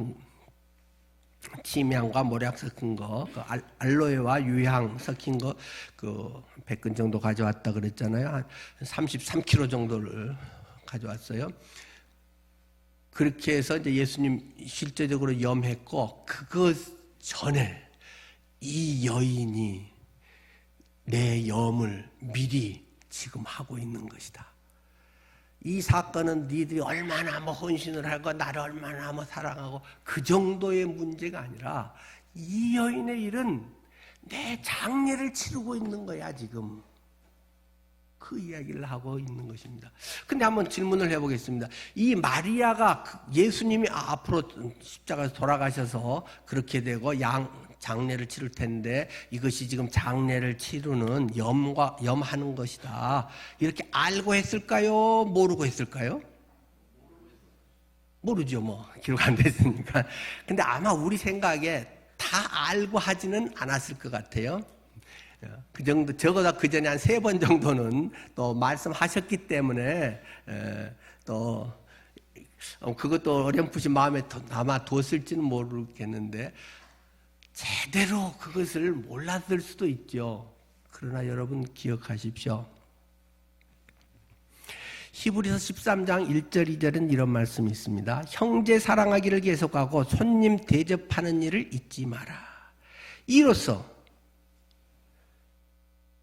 침향과 모략 섞은 거, 그 알로에와 유향 섞인 거, 그 100근 정도 가져왔다 그랬잖아요. 한 33kg 정도를 가져왔어요. 그렇게 해서 이제 예수님 실제적으로 염했고, 그것 전에 이 여인이 내 염을 미리 지금 하고 있는 것이다. 이 사건은 니들이 얼마나 뭐 헌신을 하고 나를 얼마나 뭐 사랑하고 그 정도의 문제가 아니라 이 여인의 일은 내 장례를 치르고 있는 거야 지금. 그 이야기를 하고 있는 것입니다. 근데 한번 질문을 해보겠습니다. 이 마리아가 예수님이 앞으로 십자가에서 돌아가셔서 그렇게 되고 장례를 치를 텐데 이것이 지금 장례를 치르는 염하는 것이다. 이렇게 알고 했을까요? 모르고 했을까요? 모르죠, 뭐. 기록 안 됐으니까. 근데 아마 우리 생각에 다 알고 하지는 않았을 것 같아요. 그 정도, 적어도 그 전에 한 3번 정도는 또 말씀하셨기 때문에, 또, 그것도 어렴풋이 마음에 남아뒀을지는 모르겠는데, 제대로 그것을 몰랐을 수도 있죠. 그러나 여러분 기억하십시오. 히브리서 13장 1절 2절은 이런 말씀이 있습니다. 형제 사랑하기를 계속하고 손님 대접하는 일을 잊지 마라. 이로써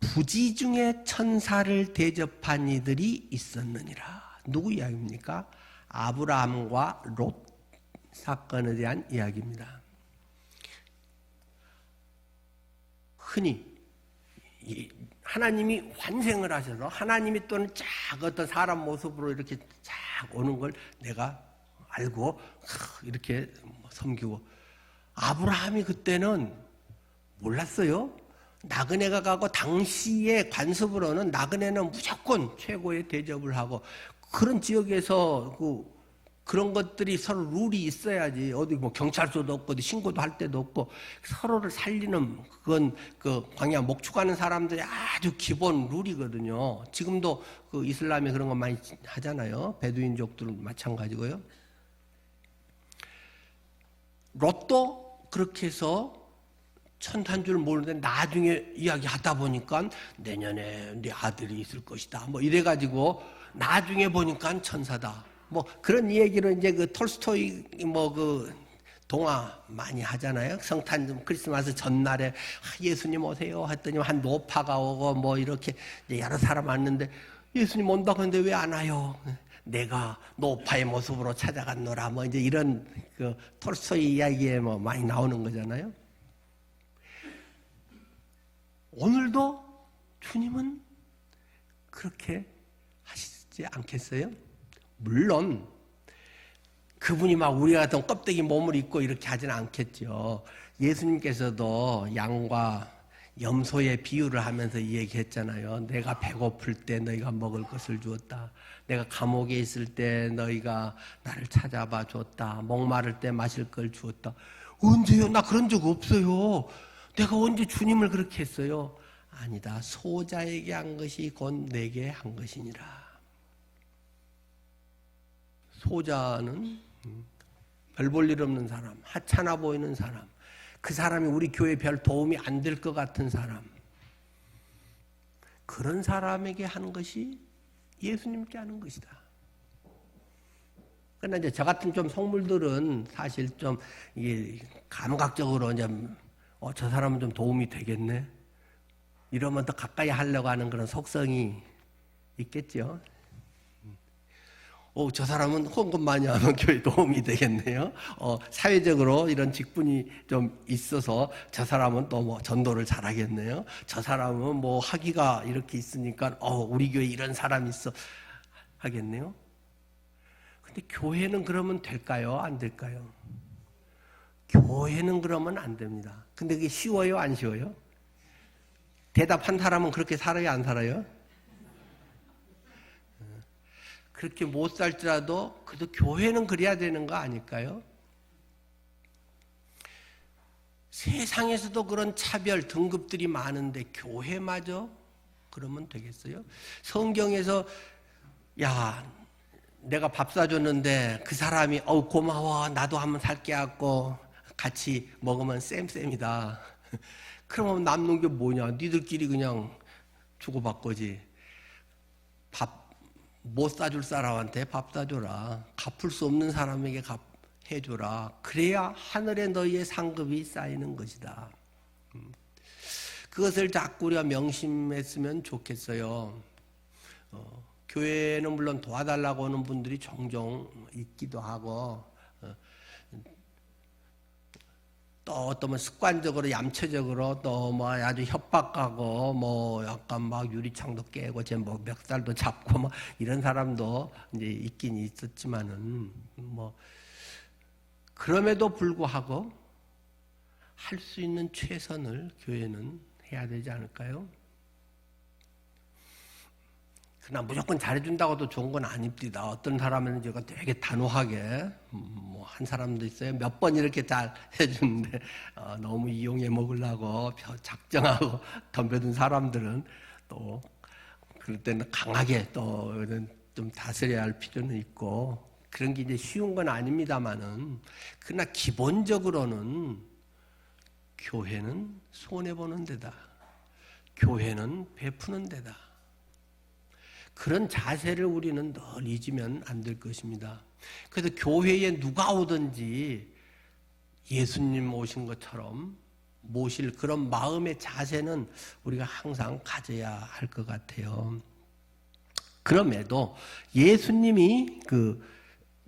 부지 중에 천사를 대접한 이들이 있었느니라. 누구 이야기입니까? 아브라함과 롯 사건에 대한 이야기입니다. 흔히 하나님이 환생을 하셔서 하나님이 또는 쫙 어떤 사람 모습으로 이렇게 쫙 오는 걸 내가 알고 이렇게 섬기고, 아브라함이 그때는 몰랐어요. 나그네가 가고 당시의 관습으로는 나그네는 무조건 최고의 대접을 하고, 그런 지역에서 그런 것들이 서로 룰이 있어야지. 어디 뭐 경찰서도 없고 어디 신고도 할 데도 없고 서로를 살리는, 그건 그 광야 목축하는 사람들이 아주 기본 룰이거든요. 지금도 그 이슬람에 그런 거 많이 하잖아요. 베두인족들은 마찬가지고요. 롯도 그렇게 해서 천사인 줄 모르는데 나중에 이야기하다 보니까 내년에 네 아들이 있을 것이다. 뭐 이래가지고 나중에 보니까 천사다. 뭐 그런 얘기를 이제 그 톨스토이 뭐 그 동화 많이 하잖아요. 성탄 크리스마스 전날에 예수님 오세요 했더니 한 노파가 오고 뭐 이렇게 이제 여러 사람 왔는데 예수님 온다고 했는데 왜 안 와요? 내가 노파의 모습으로 찾아갔노라. 뭐 이제 이런 그 톨스토이 이야기에 뭐 많이 나오는 거잖아요. 오늘도 주님은 그렇게 하시지 않겠어요? 물론 그분이 막 우리 같은 껍데기 몸을 입고 이렇게 하지는 않겠죠. 예수님께서도 양과 염소의 비유를 하면서 이 얘기했잖아요. 내가 배고플 때 너희가 먹을 것을 주었다. 내가 감옥에 있을 때 너희가 나를 찾아봐 줬다. 목마를 때 마실 걸 주었다. 언제요? 나 그런 적 없어요. 내가 언제 주님을 그렇게 했어요? 아니다. 소자에게 한 것이 곧 내게 한 것이니라. 소자는 별 볼 일 없는 사람, 하찮아 보이는 사람, 그 사람이 우리 교회에 별 도움이 안 될 것 같은 사람, 그런 사람에게 하는 것이 예수님께 하는 것이다. 그러나 이제 저 같은 좀 속물들은 사실 좀 이게 감각적으로 이제 저 사람은 좀 도움이 되겠네. 이러면 더 가까이 하려고 하는 그런 속성이 있겠죠. 저 사람은 헌금 많이 하면 교회에 도움이 되겠네요. 사회적으로 이런 직분이 좀 있어서 저 사람은 또 뭐 전도를 잘하겠네요. 저 사람은 뭐 학위가 이렇게 있으니까 우리 교회에 이런 사람이 있어 하겠네요. 근데 교회는 그러면 될까요? 안 될까요? 교회는 그러면 안 됩니다. 근데 그게 쉬워요? 안 쉬워요? 대답한 사람은 그렇게 살아요? 안 살아요? 그렇게 못 살지라도 그래도 교회는 그래야 되는 거 아닐까요? 세상에서도 그런 차별 등급들이 많은데 교회마저 그러면 되겠어요? 성경에서 야 내가 밥 사줬는데 그 사람이 고마워 나도 한번 살게 하고 같이 먹으면 쌤쌤이다. 그러면 남는 게 뭐냐? 니들끼리 그냥 주고받거지. 밥 못 사줄 사람한테 밥 사줘라. 갚을 수 없는 사람에게 해줘라. 그래야 하늘에 너희의 상급이 쌓이는 것이다. 그것을 자꾸 우리가 명심했으면 좋겠어요. 교회는 물론 도와달라고 하는 분들이 종종 있기도 하고, 또 어떤 습관적으로 얌체적으로 또 뭐 아주 협박하고 뭐 약간 막 유리창도 깨고 제 뭐 멱살도 잡고 뭐 이런 사람도 이제 있긴 있었지만은 뭐 그럼에도 불구하고 할 수 있는 최선을 교회는 해야 되지 않을까요? 그러나 무조건 잘해준다고도 좋은 건 아닙니다. 어떤 사람은 제가 되게 단호하게 뭐 한 사람도 있어요. 몇 번 이렇게 잘 해주는데 너무 이용해 먹으려고 작정하고 덤벼든 사람들은 또 그럴 때는 강하게 또 좀 다스려야 할 필요는 있고 그런 게 이제 쉬운 건 아닙니다만은 그러나 기본적으로는 교회는 손해보는 데다. 교회는 베푸는 데다. 그런 자세를 우리는 늘 잊으면 안 될 것입니다. 그래서 교회에 누가 오든지 예수님 오신 것처럼 모실 그런 마음의 자세는 우리가 항상 가져야 할 것 같아요. 그럼에도 예수님이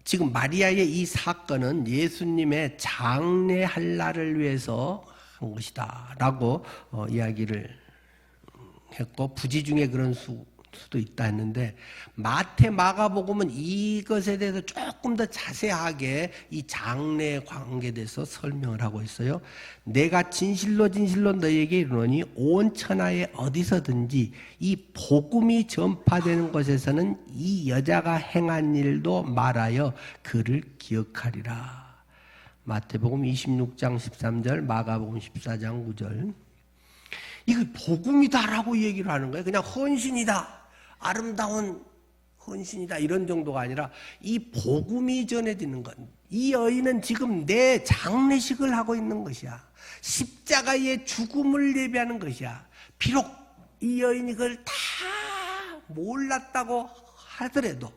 지금 마리아의 이 사건은 예수님의 장례할 날을 위해서 한 것이다 라고 이야기를 했고 부지 중에 그런 수도 있다 했는데 마태 마가복음은 이것에 대해서 조금 더 자세하게 이 장래에 관계돼서 설명을 하고 있어요. 내가 진실로 진실로 너희에게 이르노니 온 천하에 어디서든지 이 복음이 전파되는 곳에서는 이 여자가 행한 일도 말하여 그를 기억하리라. 마태복음 26장 13절, 마가복음 14장 9절. 이거 복음이다라고 얘기를 하는 거예요. 그냥 헌신이다. 아름다운 헌신이다 이런 정도가 아니라 이 복음이 전해지는 것. 이 여인은 지금 내 장례식을 하고 있는 것이야. 십자가의 죽음을 예비하는 것이야. 비록 이 여인이 그걸 다 몰랐다고 하더라도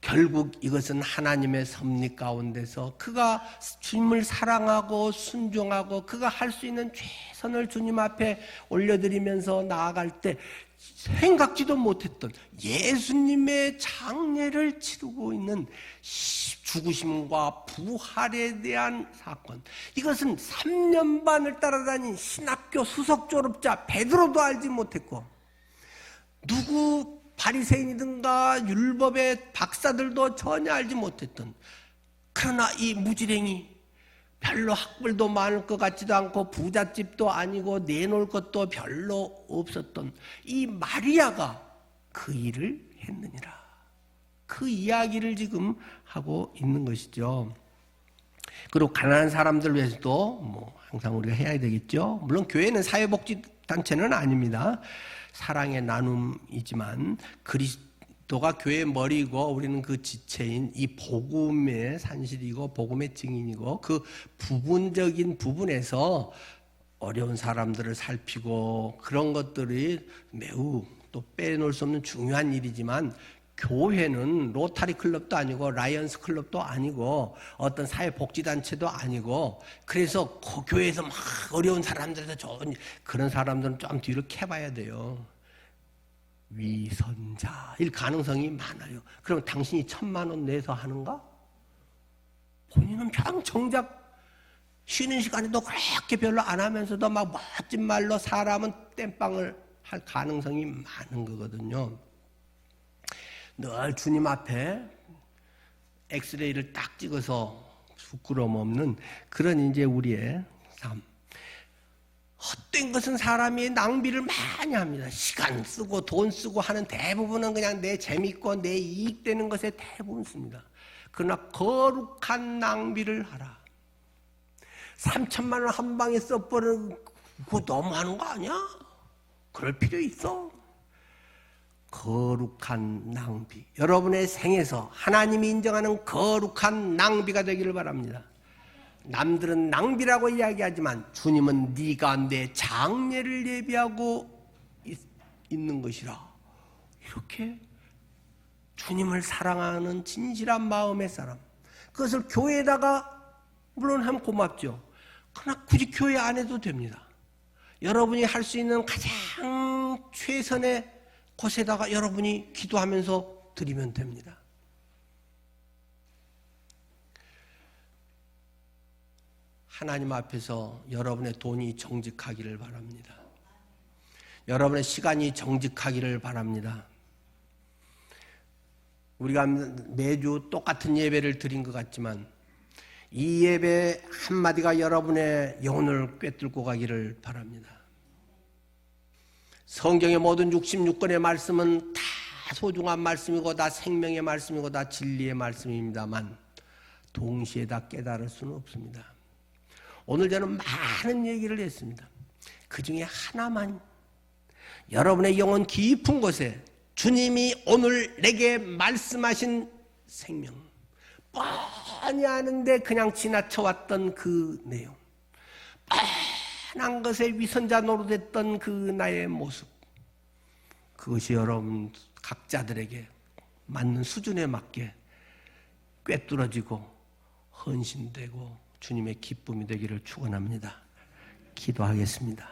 결국 이것은 하나님의 섭리 가운데서 그가 주님을 사랑하고 순종하고 그가 할 수 있는 최선을 주님 앞에 올려드리면서 나아갈 때 생각지도 못했던 예수님의 장례를 치르고 있는 죽으심과 부활에 대한 사건. 이것은 3년 반을 따라다닌 신학교 수석 졸업자 베드로도 알지 못했고 누구 바리새인이든가 율법의 박사들도 전혀 알지 못했던, 그러나 이 무지랭이 별로 학벌도 많을 것 같지도 않고 부잣집도 아니고 내놓을 것도 별로 없었던 이 마리아가 그 일을 했느니라. 그 이야기를 지금 하고 있는 것이죠. 그리고 가난한 사람들 위해서도 뭐 항상 우리가 해야 되겠죠. 물론 교회는 사회복지단체는 아닙니다. 사랑의 나눔이지만 그리스도가 교회의 머리이고 우리는 그 지체인 이 복음의 산실이고 복음의 증인이고 그 부분적인 부분에서 어려운 사람들을 살피고 그런 것들이 매우 또 빼놓을 수 없는 중요한 일이지만 교회는 로타리 클럽도 아니고 라이언스 클럽도 아니고 어떤 사회복지단체도 아니고 그래서 그 교회에서 막 어려운 사람들에서 좋은 그런 사람들은 좀 뒤로 캐봐야 돼요. 위선자일 가능성이 많아요. 그럼 당신이 1,000만 원 내서 하는가? 본인은 그냥 정작 쉬는 시간에도 그렇게 별로 안 하면서도 막 멋진 말로 사람은 땜빵을 할 가능성이 많은 거거든요. 늘 주님 앞에 엑스레이를 딱 찍어서 부끄러움 없는 그런 이제 우리의 삶. 헛된 것은 사람이 낭비를 많이 합니다. 시간 쓰고 돈 쓰고 하는 대부분은 그냥 내 재밌고 내 이익되는 것에 대부분 씁니다. 그러나 거룩한 낭비를 하라. 3,000만 원 한 방에 써버리는 그거 너무하는 거 아니야? 그럴 필요 있어? 거룩한 낭비. 여러분의 생에서 하나님이 인정하는 거룩한 낭비가 되기를 바랍니다. 남들은 낭비라고 이야기하지만 주님은 네가 내 장례를 예비하고 있는 것이라. 이렇게 주님을 사랑하는 진실한 마음의 사람, 그것을 교회에다가 물론 하면 고맙죠. 그러나 굳이 교회 안 해도 됩니다. 여러분이 할 수 있는 가장 최선의 곳에다가 여러분이 기도하면서 드리면 됩니다. 하나님 앞에서 여러분의 돈이 정직하기를 바랍니다. 여러분의 시간이 정직하기를 바랍니다. 우리가 매주 똑같은 예배를 드린 것 같지만 이 예배 한마디가 여러분의 영혼을 꿰뚫고 가기를 바랍니다. 성경의 모든 66권의 말씀은 다 소중한 말씀이고 다 생명의 말씀이고 다 진리의 말씀입니다만 동시에 다 깨달을 수는 없습니다. 오늘 저는 많은 얘기를 했습니다. 그 중에 하나만, 여러분의 영혼 깊은 곳에 주님이 오늘 내게 말씀하신 생명, 뻔히 아는데 그냥 지나쳐왔던 그 내용, 뻔한 것에 위선자 노릇했던 그 나의 모습, 그것이 여러분 각자들에게 맞는 수준에 맞게 꿰뚫어지고 헌신되고 주님의 기쁨이 되기를 축원합니다. 기도하겠습니다.